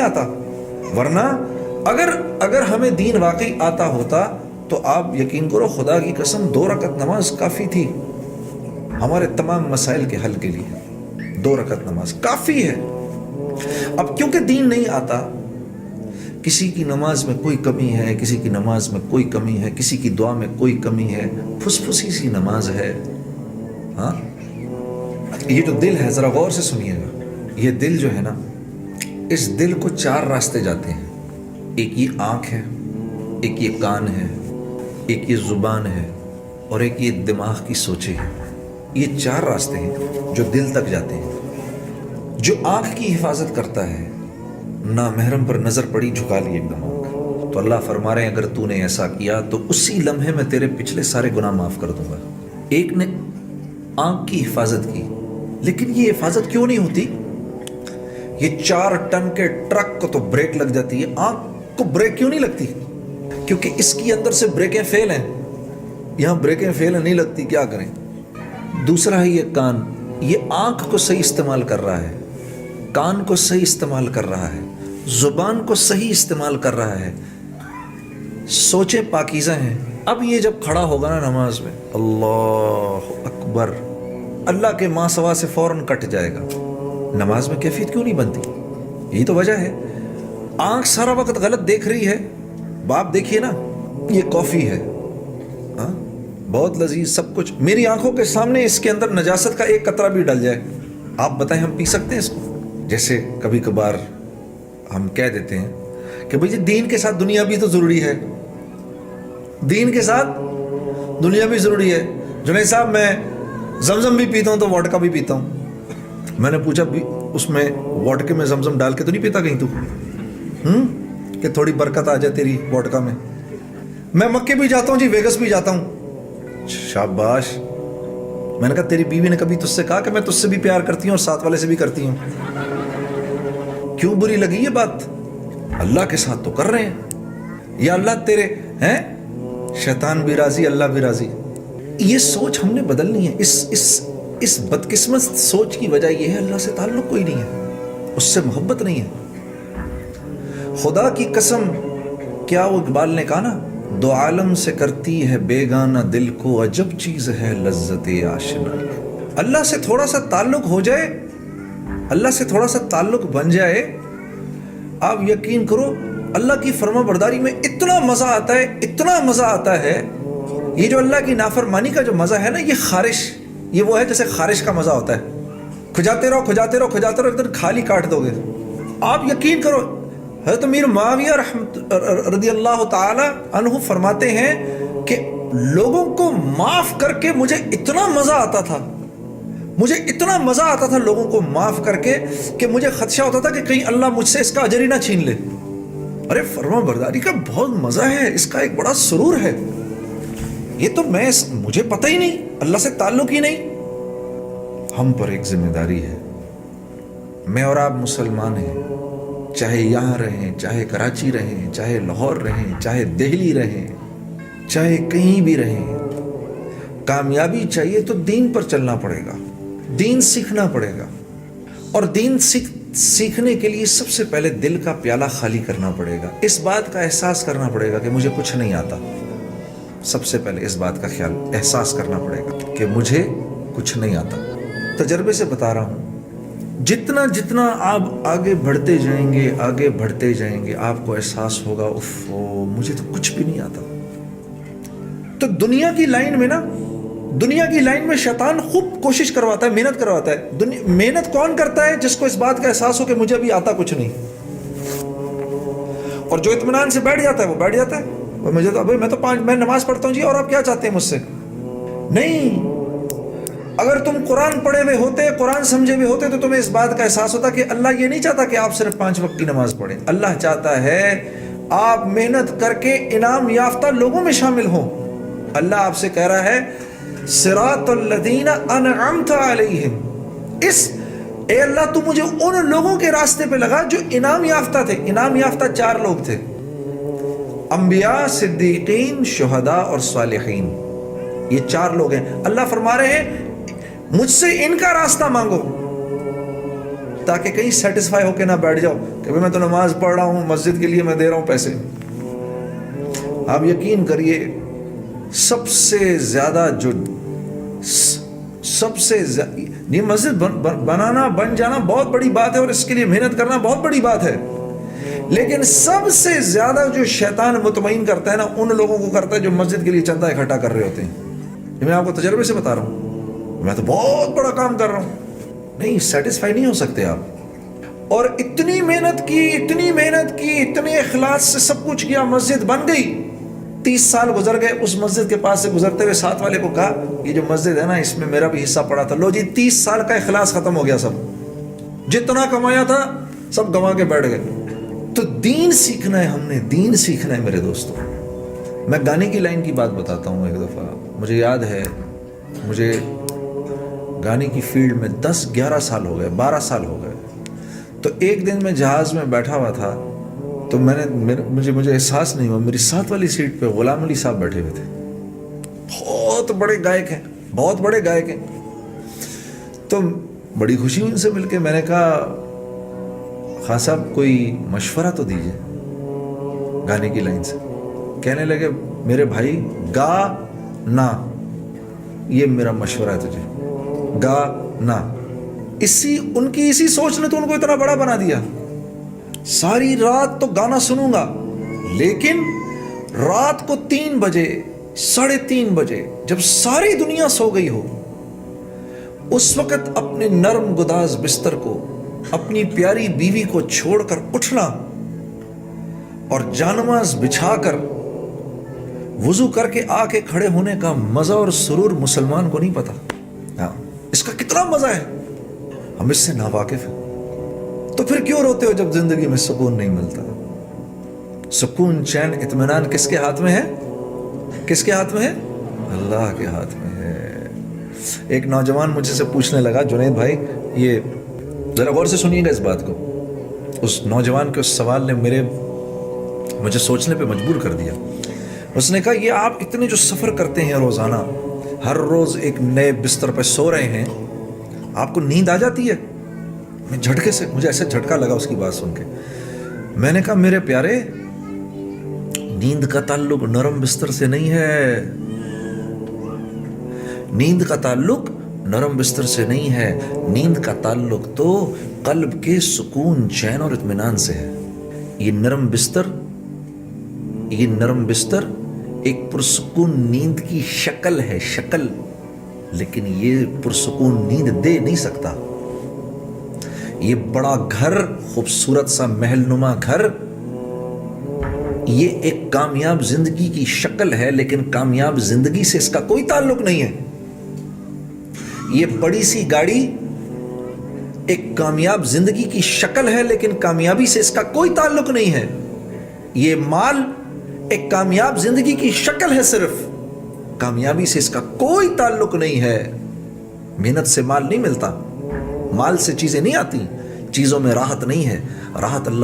آتا. ورنہ اگر ہمیں دین واقعی آتا ہوتا تو آپ یقین کرو خدا کی قسم 2 رکعت نماز کافی تھی ہمارے تمام مسائل کے حل کے لیے. 2 رکعت نماز کافی ہے. اب کیونکہ دین نہیں آتا، کسی کی نماز میں کوئی کمی ہے، کسی کی نماز میں کوئی کمی ہے، کسی کی دعا میں کوئی کمی ہے، پھسی سی نماز ہے. ہاں یہ جو دل ہے ذرا غور سے سنیے گا، یہ دل جو ہے نا، اس دل کو 4 راستے جاتے ہیں. ایک یہ آنکھ ہے، ایک یہ کان ہے، ایک یہ زبان ہے، اور ایک یہ دماغ کی سوچیں ہیں. یہ 4 راستے ہیں جو دل تک جاتے ہیں. جو آنکھ کی حفاظت کرتا ہے، نامحرم پر نظر پڑی جھکا لی ایک دم آنکھ، تو اللہ فرما رہے ہیں اگر تو نے ایسا کیا تو اسی لمحے میں تیرے پچھلے سارے گناہ معاف کر دوں گا. ایک نے آنکھ کی حفاظت کی، لیکن یہ حفاظت کیوں نہیں ہوتی؟ یہ 4 ٹن کے ٹرک کو تو بریک لگ جاتی ہے، آنکھ کو بریک کیوں نہیں لگتی؟ کیونکہ اس کی اندر سے بریکیں فیل ہیں. یہاں بریکیں فیل نہیں لگتی، کیا کریں؟ دوسرا ہے یہ کان، یہ آنکھ کو صحیح استعمال کر رہا ہے، کان کو صحیح استعمال کر رہا ہے، زبان کو صحیح استعمال کر رہا ہے، سوچیں پاکیزہ ہیں. اب یہ جب کھڑا ہوگا نا نماز میں، اللہ اکبر، اللہ کے ماں سوا سے فوراً کٹ جائے گا. نماز میں کیفیت کیوں نہیں بنتی؟ یہی تو وجہ ہے. آنکھ سارا وقت غلط دیکھ رہی ہے. باپ دیکھیے نا، یہ کافی ہے، ہاں بہت لذیذ سب کچھ، میری آنکھوں کے سامنے اس کے اندر نجاست کا ایک قطرہ بھی ڈل جائے، آپ بتائیں ہم پی سکتے ہیں اس کو؟ جیسے کبھی کبھار ہم کہہ دیتے ہیں کہ بھئی جی دین کے ساتھ دنیا بھی تو ضروری ہے، دین کے ساتھ دنیا بھی ضروری ہے. جنید صاحب میں زمزم بھی پیتا ہوں تو وڈکا بھی پیتا ہوں. میں نے پوچھا اس میں وڈکے میں زمزم ڈال کے تو نہیں پیتا کہیں تو کہ تھوڑی برکت آ جائے تیری وڈکا میں؟ میں مکے بھی جاتا ہوں جی، ویگس بھی جاتا ہوں. شاباش. میں نے کہا تیری بیوی نے کبھی تجھ سے کہا کہ میں تجھ سے بھی پیار کرتی ہوں اور ساتھ والے سے بھی کرتی ہوں؟ کیوں بری لگی یہ بات؟ اللہ کے ساتھ تو کر رہے ہیں، یا اللہ تیرے ہیں، شیطان بھی راضی اللہ بھی راضی. یہ سوچ ہم نے بدلنی ہے. اس بدقسمت سوچ کی وجہ یہ ہے اللہ سے تعلق کوئی نہیں ہے، اس سے محبت نہیں ہے. خدا کی قسم، کیا وہ اقبال نے کہا نا، 2 عالم سے کرتی ہے بیگانہ دل کو، عجب چیز ہے لذت آشنا. اللہ سے تھوڑا سا تعلق ہو جائے، اللہ سے تھوڑا سا تعلق بن جائے، آپ یقین کرو اللہ کی فرما برداری میں اتنا مزہ آتا ہے، اتنا مزہ آتا ہے. یہ جو اللہ کی نافرمانی کا جو مزہ ہے نا، یہ خارش، یہ وہ ہے جیسے خارش کا مزہ ہوتا ہے. کھجاتے رہو کھجاتے رہو کھجاتے رہو، ایک دن خالی کاٹ دو گے. آپ یقین کرو، حضرت امیر معاویہ رضی اللہ تعالی عنہ فرماتے ہیں کہ لوگوں کو معاف کر کے مجھے اتنا مزہ آتا تھا، مجھے اتنا مزہ آتا تھا لوگوں کو معاف کر کے کہ مجھے خدشہ ہوتا تھا کہ کہیں اللہ مجھ سے اس کا اجر ہی نہ چھین لے. ارے فرما برداری کا بہت مزہ ہے، اس کا ایک بڑا سرور ہے. یہ تو مجھے پتہ ہی نہیں، اللہ سے تعلق ہی نہیں. ہم پر ایک ذمہ داری ہے. میں اور آپ مسلمان ہیں، چاہے یہاں رہیں، چاہے کراچی رہیں، چاہے لاہور رہیں، چاہے دہلی رہیں، چاہے کہیں بھی رہیں، کامیابی چاہیے تو دین پر چلنا پڑے گا، دین سیکھنا پڑے گا. اور دین سیکھنے کے لیے سب سے پہلے دل کا پیالہ خالی کرنا پڑے گا. اس بات کا احساس کرنا پڑے گا کہ مجھے کچھ نہیں آتا. سب سے پہلے اس بات کا احساس کرنا پڑے گا کہ مجھے کچھ نہیں آتا. تجربے سے بتا رہا ہوں، جتنا جتنا آپ آگے بڑھتے جائیں گے، آگے بڑھتے جائیں گے، آپ کو احساس ہوگا مجھے تو کچھ بھی نہیں آتا. تو دنیا کی لائن میں شیطان خوب کوشش کرواتا ہے، محنت کرواتا ہے. محنت کون کرتا ہے؟ جس کو اس بات کا احساس ہو کہ مجھے ابھی آتا کچھ نہیں. اور جو اطمینان سے بیٹھ جاتا ہے وہ بیٹھ جاتا ہے. مجھے تو میں نماز پڑھتا ہوں جی، اور آپ کیا چاہتے ہیں مجھ سے؟ نہیں. اگر تم قرآن پڑھے ہوئے ہوتے، قرآن سمجھے ہوئے ہوتے، تو تمہیں اس بات کا احساس ہوتا کہ اللہ یہ نہیں چاہتا کہ آپ صرف 5 وقت کی نماز پڑھیں. اللہ چاہتا ہے آپ محنت کر کے انعام یافتہ لوگوں میں شامل ہوں. اللہ آپ سے کہہ رہا ہے صراط الذین انعمت علیہم، اے اللہ تو مجھے ان لوگوں کے راستے پہ لگا جو انعام یافتہ تھے. انعام یافتہ 4 لوگ تھے، انبیاء، صدیقین، شہداء اور صالحین. یہ 4 لوگ ہیں. اللہ فرما رہے ہیں مجھ سے ان کا راستہ مانگو. تاکہ کہیں سیٹسفائی ہو کے نہ بیٹھ جاؤ کہ میں تو نماز پڑھ رہا ہوں، مسجد کے لیے میں دے رہا ہوں پیسے۔ آپ یقین کریے سب سے زیادہ یہ مسجد بنانا، بن جانا بہت بڑی بات ہے، اور اس کے لیے محنت کرنا بہت بڑی بات ہے، لیکن سب سے زیادہ جو شیطان مطمئن کرتا ہے نا، ان لوگوں کو کرتا ہے جو مسجد کے لیے چندہ اکٹھا کر رہے ہوتے ہیں۔ یہ میں آپ کو تجربے سے بتا رہا ہوں، میں تو بہت بڑا کام کر رہا ہوں۔ نہیں، سیٹسفائی نہیں ہو سکتے آپ۔ اور اتنی محنت کی، اتنے اخلاص سے سب کچھ کیا، مسجد بن گئی، 30 سال گزر گئے، اس مسجد کے پاس سے گزرتے ہوئے ساتھ والے کو کہا یہ جو مسجد ہے نا اس میں میرا بھی حصہ پڑا تھا، لو جی 30 سال کا اخلاص ختم ہو گیا، سب جتنا کمایا تھا سب گنوا کے بیٹھ گئے۔ تو دین سیکھنا ہے، ہم نے دین سیکھنا ہے میرے دوستوں۔ میں گانے کی لائن کی بات بتاتا ہوں۔ ایک دفعہ مجھے یاد ہے، مجھے گانے کی فیلڈ میں 10-11 سال ہو گئے، 12 سال ہو گئے۔ تو ایک دن میں جہاز میں بیٹھا ہوا تھا، تو مجھے احساس نہیں ہوا، میری ساتھ والی سیٹ پہ غلام علی صاحب بیٹھے ہوئے تھے، بہت بڑے گائک ہیں۔ تو بڑی خوشی ہوئی ان سے مل کے۔ میں نے کہا خان صاحب کوئی مشورہ تو دیجیے گانے کی لائن سے۔ کہنے لگے میرے بھائی گا نا، یہ میرا مشورہ ہے تجھے، گا نا۔ ان کی اسی سوچ نے تو ان کو اتنا بڑا بنا دیا۔ ساری رات تو گانا سنوں گا، لیکن رات کو 3 بجے 3:30 بجے جب ساری دنیا سو گئی ہو، اس وقت اپنے نرم گداز بستر کو، اپنی پیاری بیوی کو چھوڑ کر اٹھنا اور جانماز بچھا کر وضو کر کے آ کے کھڑے ہونے کا مزہ اور سرور مسلمان کو نہیں پتا۔ اس کا کتنا مزہ ہے، ہم اس سے ناواقف ہیں۔ تو پھر کیوں روتے ہو جب زندگی میں سکون نہیں ملتا؟ سکون، چین، اطمینان کس کے ہاتھ میں ہے؟ کس کے ہاتھ میں ہے؟ اللہ کے ہاتھ میں ہے۔ ایک نوجوان مجھ سے پوچھنے لگا، جنید بھائی یہ ذرا غور سے سنیے گا اس بات کو۔ اس نوجوان کے اس سوال نے مجھے سوچنے پہ مجبور کر دیا۔ اس نے کہا یہ آپ اتنے جو سفر کرتے ہیں روزانہ، ہر روز ایک نئے بستر پہ سو رہے ہیں، آپ کو نیند آ جاتی ہے؟ مجھے ایسے جھٹکا لگا اس کی بات سن کے۔ میں نے کہا میرے پیارے، نیند کا تعلق نرم بستر سے نہیں ہے، نیند کا تعلق نرم بستر سے نہیں ہے، نیند کا تعلق تو قلب کے سکون، چین اور اطمینان سے ہے۔ یہ نرم بستر ایک پرسکون نیند کی شکل ہے، لیکن یہ پرسکون نیند دے نہیں سکتا۔ یہ بڑا گھر، خوبصورت سا محل نما گھر، یہ ایک کامیاب زندگی کی شکل ہے، لیکن کامیاب زندگی سے اس کا کوئی تعلق نہیں ہے۔ یہ بڑی سی گاڑی ایک کامیاب زندگی کی شکل ہے، لیکن کامیابی سے اس کا کوئی تعلق نہیں ہے۔ یہ مال ایک کامیاب زندگی کی شکل ہے، صرف کامیابی سے اس کا کوئی تعلق نہیں ہے۔ محنت سے مال نہیں ملتا، مال سے چیزیں نہیں آتی، چیزوں میں راحت نہیں ہے، راحت اللہ